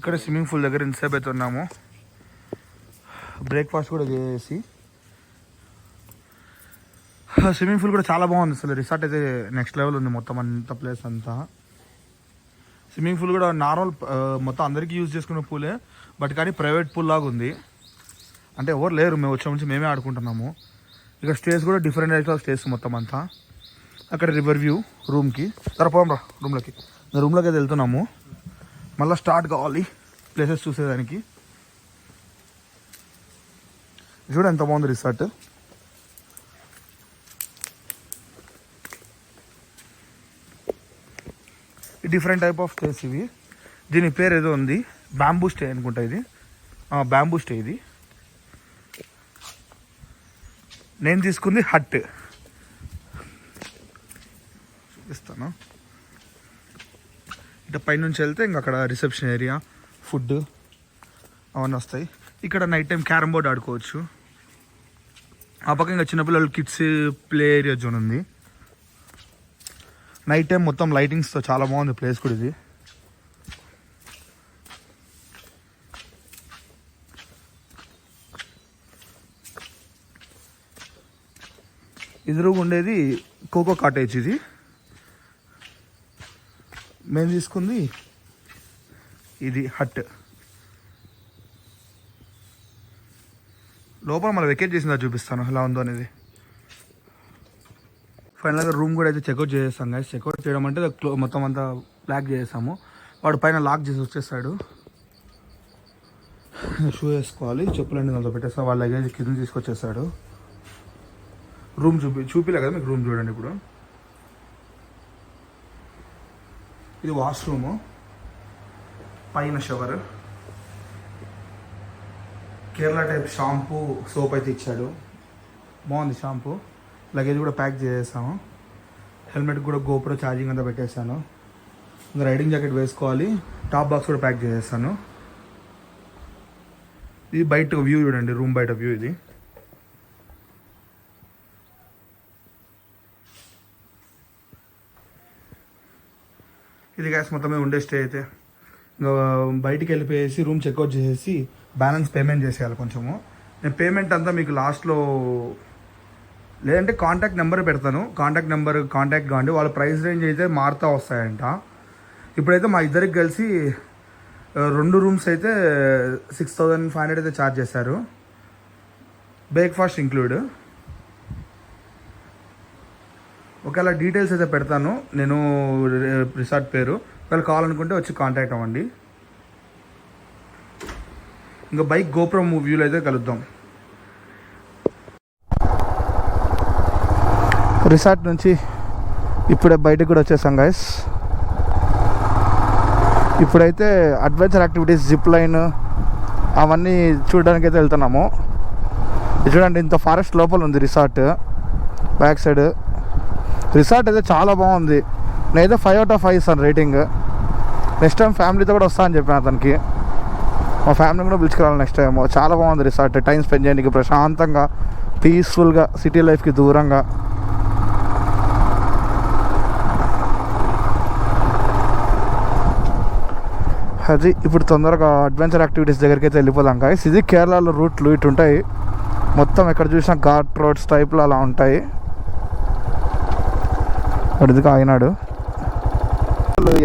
ఇక్కడ swimming pool దగ్గర ఇంతసేపు అయితే ఉన్నాము. బ్రేక్ఫాస్ట్ కూడా చేసి స్విమ్మింగ్ పూల్ కూడా చాలా బాగుంది. అసలు రిసార్ట్ అయితే నెక్స్ట్ లెవెల్ ఉంది. మొత్తం అంత ప్లేస్ అంతా స్విమ్మింగ్ పూల్ కూడా నార్మల్ మొత్తం అందరికీ యూజ్ చేసుకునే పూలే, బట్ కానీ ప్రైవేట్ పూల్ లాగా ఉంది. అంటే ఎవరు లేరు, మేము వచ్చే నుంచి మేమే ఆడుకుంటున్నాము. ఇక స్టేస్ కూడా డిఫరెంట్ టైప్స్ ఆఫ్ స్టేస్ మొత్తం అంతా. అక్కడ రివర్ వ్యూ రూమ్కి పోదాం రా. రూమ్లోకి అయితే వెళ్తున్నాము. మళ్ళీ స్టార్ట్ కావాలి ప్లేసెస్ చూసేదానికి. చూడ ఎంత బాగుంది resort. Different type of stays ఇవి. దీని పేరు ఏదో ఉంది, బ్యాంబూ స్టే అనుకుంటా. ఇది బ్యాంబూ స్టే. ఇది నేను తీసుకుంది హట్. చూపిస్తాను. ఇట్లా పైనుంచి వెళ్తే ఇంక అక్కడ రిసెప్షన్ ఏరియా, ఫుడ్ అవన్నీ వస్తాయి. ఇక్కడ నైట్ టైం క్యారమ్ బోర్డ్ ఆడుకోవచ్చు. ఆ పక్క ఇంకా చిన్నపిల్లలు కిడ్స్ ప్లే ఏరియా జోన్ ఉంది. నైట్ టైం మొత్తం లైటింగ్స్తో చాలా బాగుంది ప్లేస్ కూడా. ఇది ఎదురుగా ఉండేది కోకో కాటేజ్. ఇది మేము తీసుకుంది ఇది హట్. లోపల మనం వెకేట్ చేసిందా చూపిస్తాను ఎలా ఉందో అనేది. ఫైనల్గా రూమ్ కూడా అయితే చెక్అవుట్ చేసేస్తాం గాయస్. చెక్అవుట్ చేయడం అంటే మొత్తం అంతా ప్యాక్ చేసేసాము. వాడు పైన లాక్ చేసి వచ్చేస్తాడు. షూ వేసుకోవాలి, చెప్పులన్నీ దాంట్లో పెట్టేస్తాం. వాళ్ళ లగేజ్ కింద తీసుకొచ్చేస్తాడు. రూమ్ చూపిలే కదా మీకు. రూమ్ చూడండి. ఇప్పుడు ఇది వాష్రూము, పైన shower, Kerala type shampoo, soap అయితే ఇచ్చాడు. బాగుంది షాంపూ. లగేజ్ కూడా ప్యాక్ చేసేసాము. హెల్మెట్ కూడా గోప్రో ఛార్జింగ్ అంతా పెట్టేశాను. ఇంకా రైడింగ్ జాకెట్ వేసుకోవాలి. టాప్ బాక్స్ కూడా ప్యాక్ చేసేసాను. ఇది బయట వ్యూ చూడండి, రూమ్ బయట వ్యూ. ఇది ఇది గ్యాస్ మొత్తమే ఉండే స్టే అయితే. ఇంకా బయటికి వెళ్ళిపోయేసి రూమ్ చెక్అవుట్ చేసేసి బ్యాలెన్స్ పేమెంట్ చేసేయాలి కొంచెము. నేను పేమెంట్ అంతా మీకు లాస్ట్లో, లేదంటే కాంటాక్ట్ నెంబర్ పెడతాను. కాంటాక్ట్ కావండి. వాళ్ళ ప్రైస్ రేంజ్ అయితే మారుతూ వస్తాయంట. ఇప్పుడైతే మా ఇద్దరికి కలిసి 2 రూమ్స్ అయితే 6500 అయితే ఛార్జ్ చేశారు, బ్రేక్ఫాస్ట్ ఇంక్లూడ్. ఒకవేళ డీటెయిల్స్ అయితే పెడతాను నేను, రిసార్ట్ పేరు. ఒకవేళ కావాలనుకుంటే వచ్చి కాంటాక్ట్ అవ్వండి. ఇంకా బైక్ గోప్రో వ్యూలో అయితే కలుద్దాం. రిసార్ట్ నుంచి ఇప్పుడే బయటకు కూడా వచ్చేసాం గైస్. ఇప్పుడైతే అడ్వెంచర్ యాక్టివిటీస్, జిప్ లైన్ అవన్నీ చూడడానికి అయితే వెళ్తున్నాము. చూడండి, ఇంత ఫారెస్ట్ లోపల ఉంది రిసార్ట్. బ్యాక్ సైడ్ రిసార్ట్ అయితే చాలా బాగుంది. నేనైతే 5 out of 5 ఇస్తాను రేటింగ్. నెక్స్ట్ టైం ఫ్యామిలీతో కూడా వస్తా అని చెప్పాను అతనికి. మా ఫ్యామిలీ కూడా పిలుచుకురావాలి నెక్స్ట్ టైం. చాలా బాగుంది రిసార్ట్. టైం స్పెండ్ చేయడానికి ప్రశాంతంగా, పీస్ఫుల్గా, సిటీ లైఫ్కి దూరంగా. అది ఇప్పుడు తొందరగా అడ్వెంచర్ యాక్టివిటీస్ దగ్గరికి అయితే వెళ్ళిపోదాం గాయస్. ఇది కేరళలో రూట్లు ఇటు ఉంటాయి మొత్తం. ఎక్కడ చూసినా ఘాట్ రోడ్స్ టైప్లో అలా ఉంటాయి. అడిదిగా అయినాడు.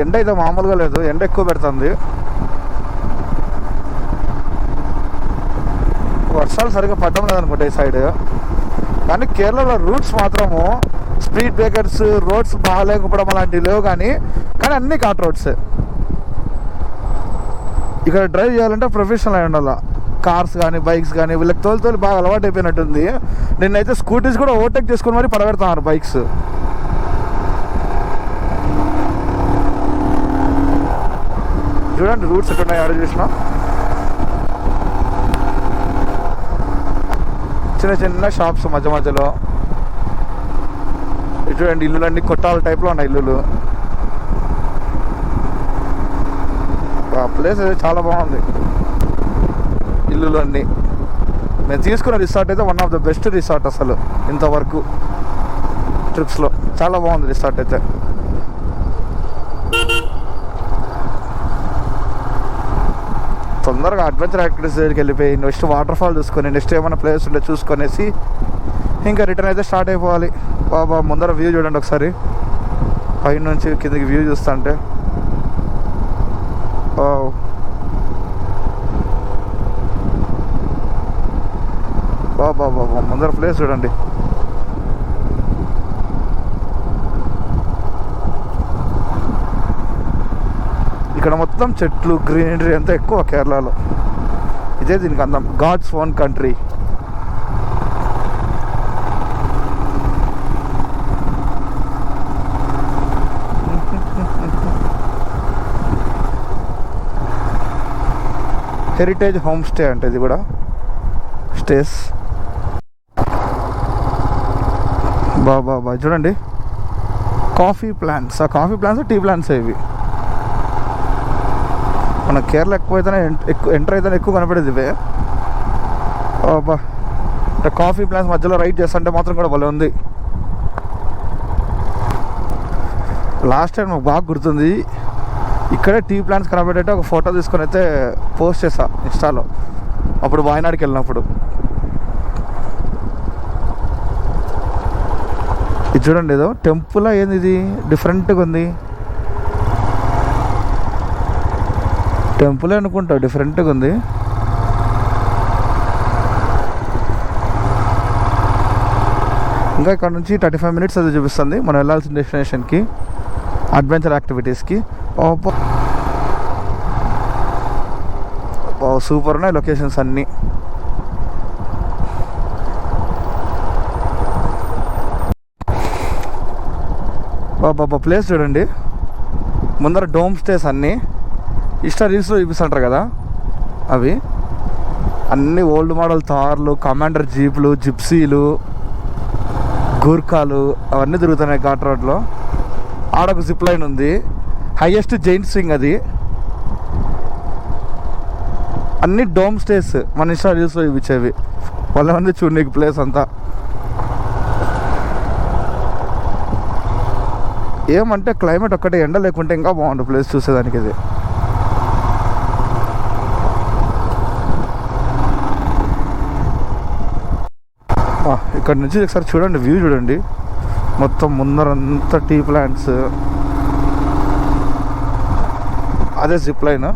ఎండ అయితే మామూలుగా లేదు, ఎండ ఎక్కువ పెడుతుంది. వర్షాలు సరిగ్గా పడడం లేదనుకుంటా ఈ సైడ్. కానీ కేరళలో రూట్స్ మాత్రము స్పీడ్ బ్రేకర్స్, రోడ్స్ బాగాలేకపోవడం అలాంటివి లేవు. కానీ అన్నీ ఘాట్ రోడ్సే. ఇక్కడ డ్రైవ్ చేయాలంటే ప్రొఫెషనల్ అయి ఉండాలి. కార్స్ కానీ బైక్స్ కానీ వీళ్ళకి తోలి బాగా అలవాటు అయిపోయినట్టుంది. నిన్నైతే స్కూటీస్ కూడా ఓవర్టేక్ చేసుకుని మరీ పడబెడతారు బైక్స్. చూడండి రూట్స్ ఎట్టున్నాయి. ఆడ చూసినా చిన్న చిన్న షాప్స్ మధ్య మధ్యలో. చూడండి ఇల్లులన్నీ కొట్టాల టైప్లో ఉన్నాయి ఇల్లులు. ఆ ప్లేస్ అయితే చాలా బాగుంది. ఇల్లులు అన్నీ. మేము తీసుకున్న రిసార్ట్ అయితే one of the best resort అసలు ఇంతవరకు ట్రిప్స్లో. చాలా బాగుంది రిసార్ట్ అయితే. తొందరగా అడ్వెంచర్ యాక్టివిటీస్ దగ్గరికి వెళ్ళిపోయి నెక్స్ట్ వాటర్ ఫాల్ చూసుకొని నెక్స్ట్ ఏమైనా ప్లేస్ ఉంటే చూసుకొనేసి ఇంకా రిటర్న్ అయితే స్టార్ట్ అయిపోవాలి. బాబా ముందర వ్యూ చూడండి ఒకసారి, పైన నుంచి కిందకి వ్యూ చూస్తుంటే బాబా బాబా ముందర ప్లేస్ చూడండి. ఇక్కడ మొత్తం చెట్లు గ్రీనరీ అంతా ఎక్కువ కేరళలో. ఇదే దీనికి అందం, God's own country. Heritage home stay అంటే ఇది కూడా స్టేస్. బాబా చూడండి కాఫీ ప్లాంట్స్, ఆ కాఫీ ప్లాంట్స్ టీ ప్లాంట్స్ ఇవి. మన కేరళ ఎక్కువైతేనే ఎంటర్ అయితేనే ఎక్కువ కనపడేది ఇవే. బాబా అంటే కాఫీ ప్లాంట్స్ మధ్యలో రైడ్ చేస్తుంటే మాత్రం కూడా భలే ఉంది. లాస్ట్ టైం నాకు బాగా గుర్తుంది, ఇక్కడే టీ ప్లాంట్స్ కనబడేట ఒక ఫోటో తీసుకొని అయితే పోస్ట్ చేసా ఇన్స్టాలో, అప్పుడు వాయనాడుకి వెళ్ళినప్పుడు. ఇది చూడండి, ఏదో టెంపుల్ ఏంది ఇది, డిఫరెంట్గా ఉంది. టెంపుల్ అనుకుంటా, డిఫరెంట్గా ఉంది. ఇంకా ఇక్కడ నుంచి 35 minutes అది చూపిస్తుంది మనం వెళ్ళాల్సిన డెస్టినేషన్కి, అడ్వెంచర్ యాక్టివిటీస్కి. సూపర్ ఉన్నాయి లొకేషన్స్ అన్నీ. బాబా ప్లేస్ చూడండి, ముందర డోమ్ స్టేస్ అన్నీ రీల్స్లో చూపిస్తుంటారు కదా, అవి అన్నీ ఓల్డ్ మోడల్ థార్లు, కమాండర్ జీపులు, జిప్సీలు, గూర్ఖాలు అవన్నీ తిరుగుతున్నాయి ఘాట్ రోడ్లో. ఆడొక జిప్ లైన్ ఉంది, హైయెస్ట్ జైంట్ స్వింగ్ అది. అన్ని డోమ్ స్టేస్ మన రీల్స్లో చూపించేవి. వాళ్ళ మంది చూడనీకి ప్లేస్ అంతా. ఏమంటే క్లైమేట్ ఒక్కటే, ఎండ లేకుంటే ఇంకా బాగుంటుంది ప్లేస్ చూసేదానికి. ఇది ఇక్కడ నుంచి ఒకసారి చూడండి, వ్యూ చూడండి, మొత్తం ముందరంతా టీ ప్లాంట్స్. అదే zip line.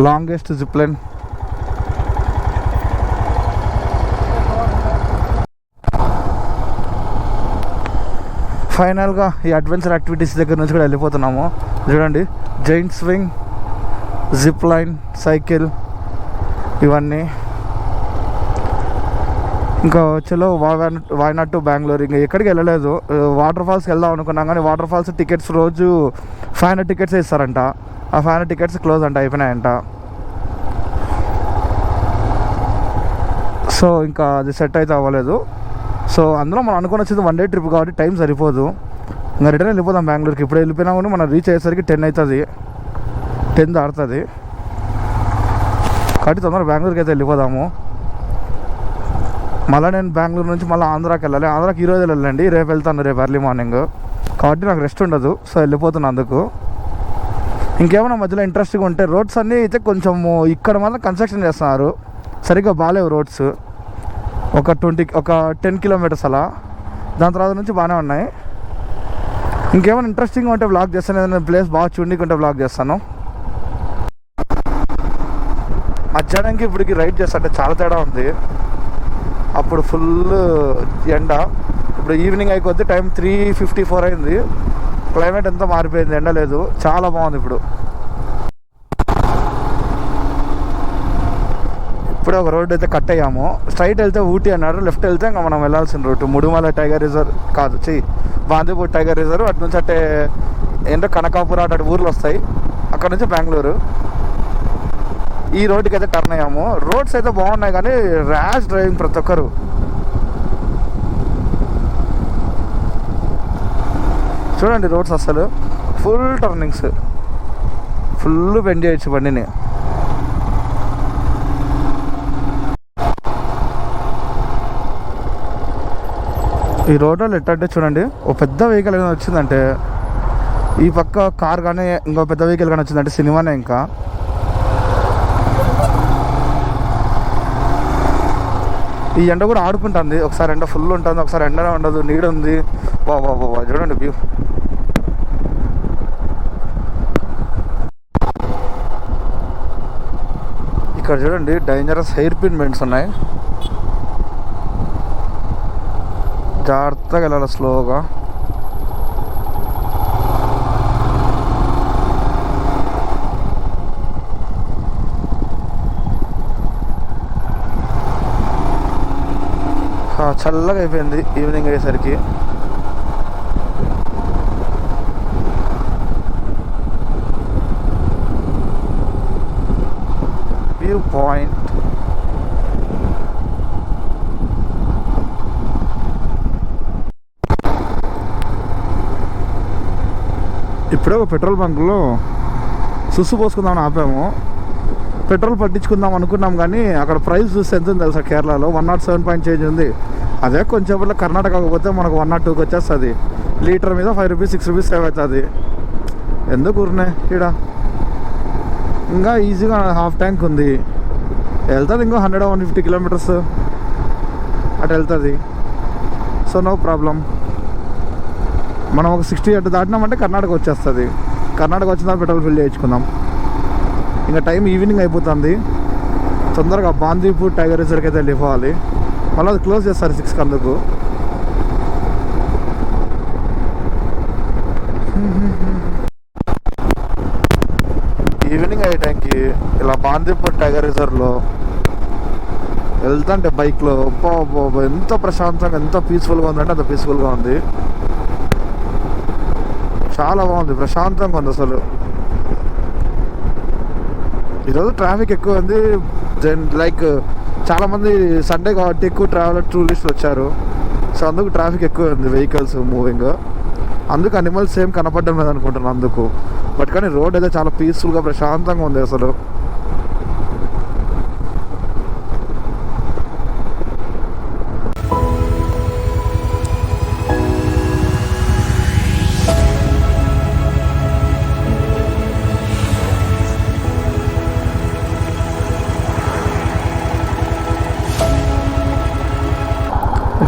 Longest zip line. ఫైనల్గా ఈ అడ్వెంచర్ యాక్టివిటీస్ దగ్గర నుంచి కూడా వెళ్ళిపోతున్నాము. చూడండి, giant swing, zip line, cycle, ఇవన్నీ. ఇంకా చలో వాయనాడ్ టు బెంగళూరు. ఇంకా ఎక్కడికి వెళ్ళలేదు, వాటర్ ఫాల్స్కి వెళ్దాం అనుకున్నాం కానీ వాటర్ ఫాల్స్ టికెట్స్ రోజు 500 tickets ఇస్తారంట. ఆ 500 tickets క్లోజ్ అంట, అయిపోయినాయంట. సో ఇంకా అది సెట్ అయితే అవ్వలేదు. సో అందులో మనం అనుకుని వచ్చింది 1 day ట్రిప్ కాబట్టి టైం సరిపోదు. ఇంకా రిటర్న్ వెళ్ళిపోదాం బెంగళూరుకి. ఇప్పుడు వెళ్ళిపోయినా కూడా మనం రీచ్ అయ్యేసరికి 10 అవుతుంది, 10 దాడుతుంది. కాబట్టి తొందరగా బెంగళూరుకి అయితే వెళ్ళిపోదాము. మళ్ళీ నేను బెంగళూరు నుంచి మళ్ళీ ఆంధ్రాకి వెళ్ళాలి. ఆంధ్రాకి ఈరోజు వెళ్ళండి, రేపు వెళ్తాను, రేపు ఎర్లీ మార్నింగ్. కాబట్టి నాకు రెస్ట్ ఉండదు, సో వెళ్ళిపోతున్నాను అందుకు. ఇంకేమైనా మధ్యలో ఇంట్రెస్ట్గా ఉంటే, రోడ్స్ అన్నీ అయితే కొంచెం ఇక్కడ మాత్రం కన్స్ట్రక్షన్ చేస్తున్నారు, సరిగ్గా బాగాలేవు రోడ్స్. ఒక 10 kilometers అలా, దాని తర్వాత నుంచి బాగానే ఉన్నాయి. ఇంకేమైనా ఇంట్రెస్టింగ్గా ఉంటే బ్లాగ్ చేస్తాను, ఏదైనా ప్లేస్ బాగా చూడడానికి ఉంటే బ్లాగ్ చేస్తాను. మధ్యాహ్నంకి ఇప్పటికి రైడ్ చేస్తుంటే చాలా తేడా ఉంది. అప్పుడు ఫుల్ ఎండ, ఇప్పుడు ఈవినింగ్ అయిపోద్ది, టైం 3:54 అయింది. క్లైమేట్ ఎంతో మారిపోయింది, ఎండ లేదు, చాలా బాగుంది. ఇప్పుడే ఒక రోడ్ అయితే కట్ అయ్యాము. స్ట్రైట్ వెళ్తే ఊటీ అన్నాడు, లెఫ్ట్ వెళ్తే ఇంకా మనం వెళ్ళాల్సిన రూట్ ముడుమల టైగర్ రిజర్వ్ కాదు, బాందీపూర్ టైగర్ రిజర్వ్. అటు నుంచి అంటే ఏంటో కనకాపుర అటు ఊర్లు వస్తాయి, అక్కడ నుంచి బెంగళూరు. ఈ రోడ్డుకి అయితే టర్న్ అయ్యాము. రోడ్స్ అయితే బాగున్నాయి కానీ ర్యాష్ డ్రైవింగ్ ప్రతి ఒక్కరు. చూడండి రోడ్స్ అసలు ఫుల్ టర్నింగ్స్, ఫుల్ బెండ్ చేయొచ్చు బండిని. ఈ రోడ్లో ఎట్టంటే చూడండి, ఓ పెద్ద వెహికల్ ఏమైనా వచ్చిందంటే, ఈ పక్క కార్ కానీ ఇంకో పెద్ద వెహికల్ కానీ వచ్చిందంటే సినిమానే. ఇంకా ఈ ఎండ కూడా ఆడుకుంటుంది, ఒకసారి ఎండ ఫుల్ ఉంటుంది, ఒకసారి ఎండనే ఉండదు, నీడ ఉంది. బాబా చూడండి వ్యూ. ఇక్కడ చూడండి డేంజరస్ హెయిర్ పిన్ బెండ్స్ ఉన్నాయి, జాగ్రత్తగా వెళ్ళాలి స్లోగా. చల్లగా అయిపోయింది ఈవినింగ్ అయ్యేసరికి. వ్యూ పాయింట్ ఇప్పుడే ఒక పెట్రోల్ బంక్లో సుస్సు పోసుకుందామని ఆపాము. పెట్రోల్ పట్టించుకుందాం అనుకున్నాం కానీ అక్కడ ప్రైస్ చూస్తే ఎంత ఉంది తెలుసా, కేరళలో 107 పాయింట్ చేంజ్ ఉంది. అదే కొంచెంసేపట్లో కర్ణాటక కాకపోతే మనకు 102కి వచ్చేస్తుంది. లీటర్ మీద 5 రూపీస్ 6 రూపీస్ సేవ్ అవుతుంది. ఎందుకు ఊరినే ఇక్కడ ఇంకా ఈజీగా హాఫ్ ట్యాంక్ ఉంది, వెళ్తుంది. ఇంకో 100-150 కిలోమీటర్స్ అటు వెళ్తుంది. So no problem. మనం ఒక 60 అటు దాటినామంటే కర్ణాటక వచ్చేస్తుంది. కర్ణాటక వచ్చిన పెట్రోల్ ఫిల్ చేయించుకుందాం. ఇంకా టైం ఈవినింగ్ అయిపోతుంది, తొందరగా బాందీపూర్ టైగర్ రిజర్వ్కి అయితే వెళ్ళిపోవాలి. మళ్ళీ అది క్లోజ్ చేస్తారు 6కి. అందుకు ఈవినింగ్ అయ్యే టైంకి ఇలా బాందీపూర్ టైగర్ రిజర్వ్లో వెళ్తుంటే బైక్లో ఎంత ప్రశాంతంగా, ఎంత పీస్ఫుల్గా ఉందంటే అంత పీస్ఫుల్గా ఉంది. చాలా బాగుంది, ప్రశాంతంగా ఉంది అసలు. ఈరోజు ట్రాఫిక్ ఎక్కువ ఉంది. లైక్ చాలామంది సండే కాబట్టి ఎక్కువ టూరిస్టులు వచ్చారు. సో అందుకు ట్రాఫిక్ ఎక్కువ ఉంది, వెహికల్స్ మూవింగ్. అందుకు అనిమల్స్ ఏం కనపడడం లేదు అనుకుంటున్నాను అందుకు. బట్ కానీ రోడ్ అయితే చాలా పీస్ఫుల్గా ప్రశాంతంగా ఉంది అసలు.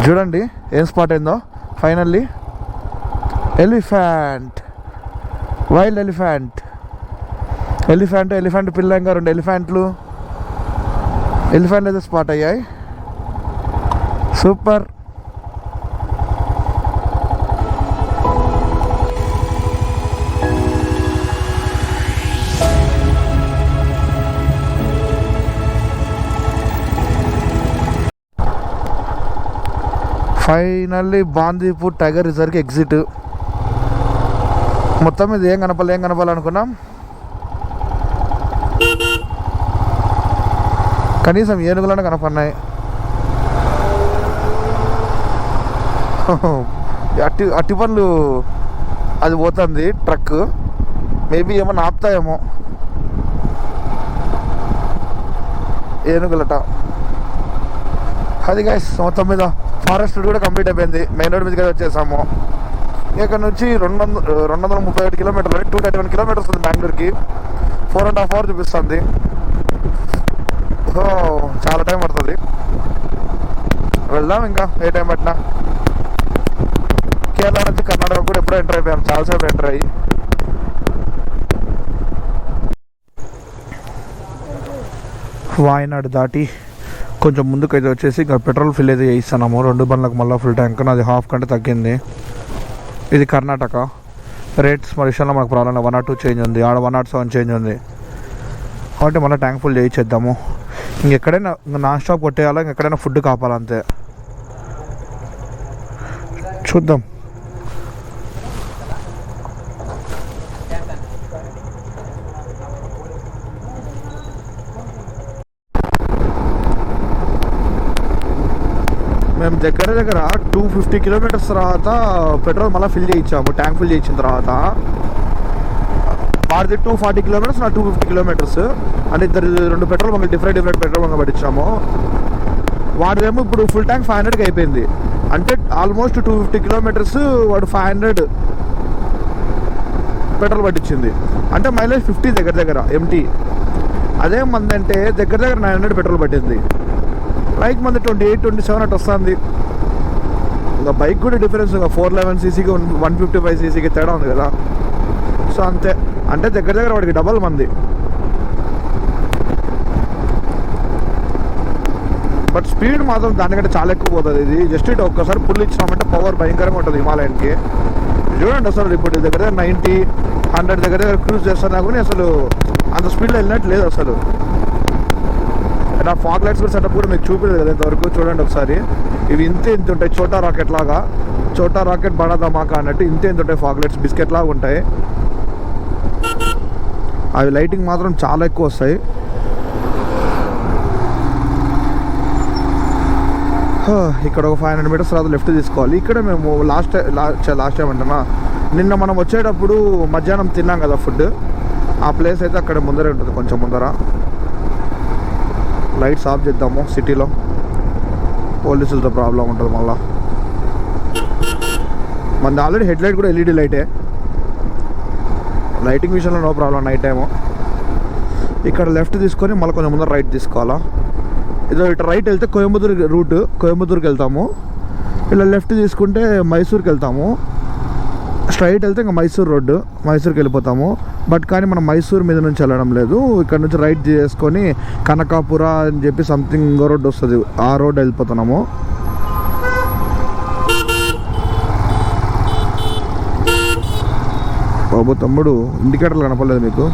చూడండి ఏం స్పాట్ అయిందో finally. Elephant, wild elephant. Elephant పిల్ల, ఇంకా 2 ఎలిఫెంట్లు అయితే స్పాట్ అయ్యాయి. సూపర్. ఫైనల్లీ బాందీపూర్ టైగర్ రిజర్వ్కి ఎగ్జిట్. మొత్తం ఇది ఏం కనపాలనుకున్నాం, కనీసం ఏనుగులను కనపడినాయి. అట్టి పనులు అది పోతుంది ట్రక్, మేబీ ఏమన్నా ఆపుతాయేమో. ఏనుగులట అది గైస్. మొత్తం మీద ఫారెస్ట్ రోడ్ కూడా కంప్లీట్ అయిపోయింది. మెయిన్ రోడ్ మీదకి వచ్చేసాము. ఇక్కడ నుంచి 231 కిలోమీటర్లు, 231 కిలోమీటర్స్ ఉంది బెంగళూరుకి. 4.5 hours చూపిస్తుంది. చాలా టైం పడుతుంది. వెళ్దాం ఇంకా ఏ టైం పట్టినా. కేరళ నుంచి కర్ణాటక కూడా ఎప్పుడో ఎంటర్ అయిపోయాం, చాలాసేపు ఎంటర్ అయ్యి. వాయనాడు దాటి కొంచెం ముందుకైతే వచ్చేసి ఇంకా పెట్రోల్ ఫిల్ అయితే చేయిస్తున్నాము. 2 బండ్లకు మళ్ళీ ఫుల్ ట్యాంక్. నాది హాఫ్ కంటే తగ్గింది. ఇది కర్ణాటక. రేట్స్ మరి విషయంలో మనకు ప్రాబ్లం లేదు. 102 చేంజ్ ఉంది, ఆడ 107 చేంజ్ ఉంది. కాబట్టి మళ్ళీ ట్యాంక్ ఫుల్ చేయించేద్దాము. ఇంకెక్కడైనా నాన్ స్టాప్ కొట్టేయాలా, ఇంకెక్కడైనా ఫుడ్ కాపాలంతే. చూద్దాం. మేము దగ్గర దగ్గర 250 కిలోమీటర్స్ తర్వాత పెట్రోల్ మళ్ళీ ఫిల్ చేయించాము. ట్యాంక్ ఫిల్ చేయించిన తర్వాత వాడిది 240 కిలోమీటర్స్, నా 250 కిలోమీటర్స్. అంటే రెండు పెట్రోల్ బంకులు డిఫరెంట్ పెట్రోల్ బంక్ పట్టించాము. వాడిదేమో ఇప్పుడు ఫుల్ ట్యాంక్ 500కి అయిపోయింది. అంటే ఆల్మోస్ట్ 250 కిలోమీటర్స్ వాడు 500 పెట్రోల్ పట్టించింది. అంటే మైలేజ్ 50 దగ్గర ఎంటీ. అదే మంది అంటే దగ్గర 900 పెట్రోల్ పట్టింది. బైక్ మంది 28-27 అటు వస్తుంది. ఇంకా బైక్ కూడా డిఫరెన్స్ 411 సీసీకి 155 సీసీకి తేడా ఉంది కదా. సో అంతే, అంటే దగ్గర వాడికి డబల్ మంది. బట్ స్పీడ్ మాత్రం దానికంటే చాలా ఎక్కువ పోతుంది. ఇది జస్ట్ ఇటు ఒక్కసారి పుల్ ఇచ్చినామంటే పవర్ భయంకరంగా ఉంటుంది హిమాలయన్కి. చూడండి అసలు ఇప్పుడు దగ్గర 90-100 దగ్గర క్రూజ్ చేస్తున్నా కానీ అసలు అంత స్పీడ్లో వెళ్ళినట్టు లేదు అసలు. నా ఫాగ్ లైట్స్ కూడా సెటప్ కూడా మీకు చూపించలేదు కదా ఇంతవరకు. చూడండి ఒకసారి, ఇవి ఇంత ఉంటాయి. చోటా రాకెట్ లాగా, చోటా రాకెట్ బడా ధమాకా అన్నట్టు ఇంత ఉంటాయి ఫాగ్ లైట్స్, బిస్కెట్ లాగా ఉంటాయి. అవి లైటింగ్ మాత్రం చాలా ఎక్కువ వస్తాయి. ఇక్కడ ఒక 500 మీటర్స్ తర్వాత లెఫ్ట్ తీసుకోవాలి. ఇక్కడ మేము లాస్ట్ టైం అంటున్నా, నిన్న మనం వచ్చేటప్పుడు మధ్యాహ్నం తిన్నాం కదా ఫుడ్, ఆ ప్లేస్ అయితే అక్కడ ముందరే ఉంటుంది, కొంచెం ముందర. లైట్స్ ఆఫ్ చేద్దాము. సిటీలో పోలీసులతో ప్రాబ్లం ఉంటుంది మళ్ళా. మనది ఆల్రెడీ హెడ్ లైట్ కూడా ఎల్ఈడి లైటే, లైటింగ్ విషయంలో నో ప్రాబ్లం నైట్ టైము. ఇక్కడ లెఫ్ట్ తీసుకొని మళ్ళీ కొంచెం ముందర రైట్ తీసుకోవాలా. ఇదో ఇటు రైట్ వెళ్తే కోయంబత్తూరుకి వెళ్తాము. ఇలా లెఫ్ట్ తీసుకుంటే మైసూర్కి వెళ్తాము. స్ట్రైట్ వెళ్తే ఇంకా మైసూర్కి వెళ్ళిపోతాము. బట్ కానీ మనం మైసూర్ మీద నుంచి వెళ్ళడం లేదు. ఇక్కడ నుంచి రైట్ చేసుకొని కనకాపుర అని చెప్పి సంథింగ్ ఇంకో రోడ్డు వస్తుంది, ఆ రోడ్ వెళ్ళిపోతున్నాము. బాబు తమ్ముడు ఇండికేటర్లు కనపడలేదు మీకు.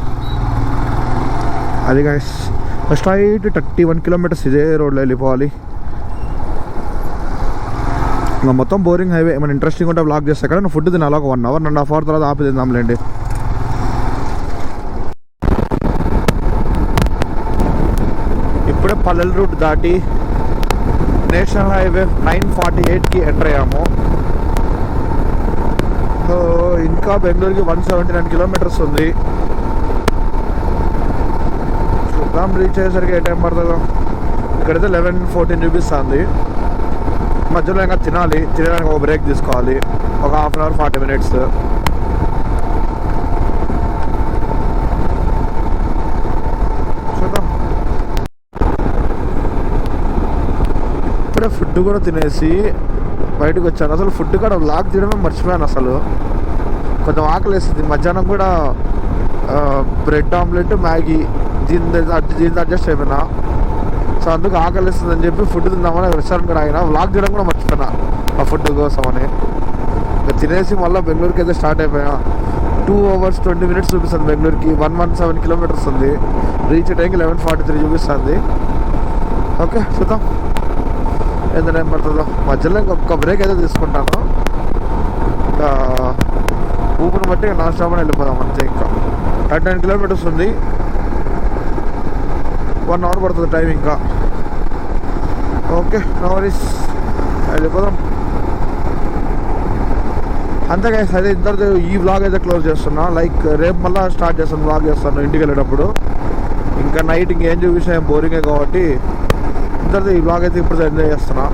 అది గైస్ స్ట్రైట్ 31 కిలోమీటర్స్ ఇదే రోడ్లో వెళ్ళిపోవాలి. ఇంకా మొత్తం బోరింగ్ హైవే. ఏమైనా ఇంట్రెస్టింగ్ ఉంటే బ్లాక్ చేస్తే కదా. ఫుడ్ తినాలి ఒక 1 అవర్ 1.5 అవర్ తర్వాత ఆపి తిందాంలేండి. ఇప్పుడే పల్లెల రూట్ దాటి నేషనల్ హైవే 948కి ఎంటర్ అయ్యాము. ఇంకా బెంగళూరుకి 179 కిలోమీటర్స్ ఉంది. చూద్దాం రీచ్ అయ్యేసరికి ఏ టైం పడుతుందో. ఇక్కడైతే 11-14 చూపిస్తుంది. మధ్యలో ఇంకా తినడానికి ఒక బ్రేక్ తీసుకోవాలి, ఒక 1/2 అవర్ 40 మినిట్స్. చూద్దాం. ఇప్పుడే ఫుడ్ కూడా తినేసి బయటకు వచ్చాను. అసలు ఫుడ్ కూడా వ్లాగ్ తీయడమే మర్చిపోయాను. అసలు కొంచెం ఆకలి వేస్తుంది. మధ్యాహ్నం కూడా బ్రెడ్ ఆమ్లెట్ మ్యాగీ దీంతో అడ్జస్ట్ అయిపోయినా. సో అందుకు ఆకలి వేస్తుంది అని చెప్పి ఫుడ్ తిందామని రెస్టారెంట్ కూడా ఆగినా. వ్లాగ్ తీయడం కూడా మర్చిపోయినా ఆ ఫుడ్ కోసం అని. ఇంకా తినేసి మళ్ళీ బెంగళూరుకి అయితే స్టార్ట్ అయిపోయా. 2 hours 20 minutes చూపిస్తుంది బెంగళూరుకి. 117 కిలోమీటర్స్ ఉంది. రీచ్ టైంకి 11:43 చూపిస్తుంది. ఓకే చూద్దాం ఎంత టైం పడుతుందో. మధ్యలో ఇంకొక బ్రేక్ అయితే తీసుకుంటాను. ఇంకా ఊపిని బట్టి నాన్ స్టాప్ అని వెళ్ళిపోదాం అంతే. ఇంకా 39 కిలోమీటర్స్ ఉంది. 1 అవర్ పడుతుంది టైం ఇంకా. ఓకే నో వరీస్, వెళ్ళిపోదాం అంతే గైస్. అదే ఇద్దరు ఈ వ్లాగ్ అయితే క్లోజ్ చేస్తున్నా. లైక్ రేపు మళ్ళీ స్టార్ట్ చేస్తాను వ్లాగ్ చేస్తాను ఇంటికి వెళ్ళేటప్పుడు. ఇంకా నైట్ ఇంకేం చూపించినా బోరింగే కాబట్టి ఇద్దరిది ఈ వ్లాగ్ అయితే ఇప్పుడు ఎంజాయ్ చేస్తున్నా.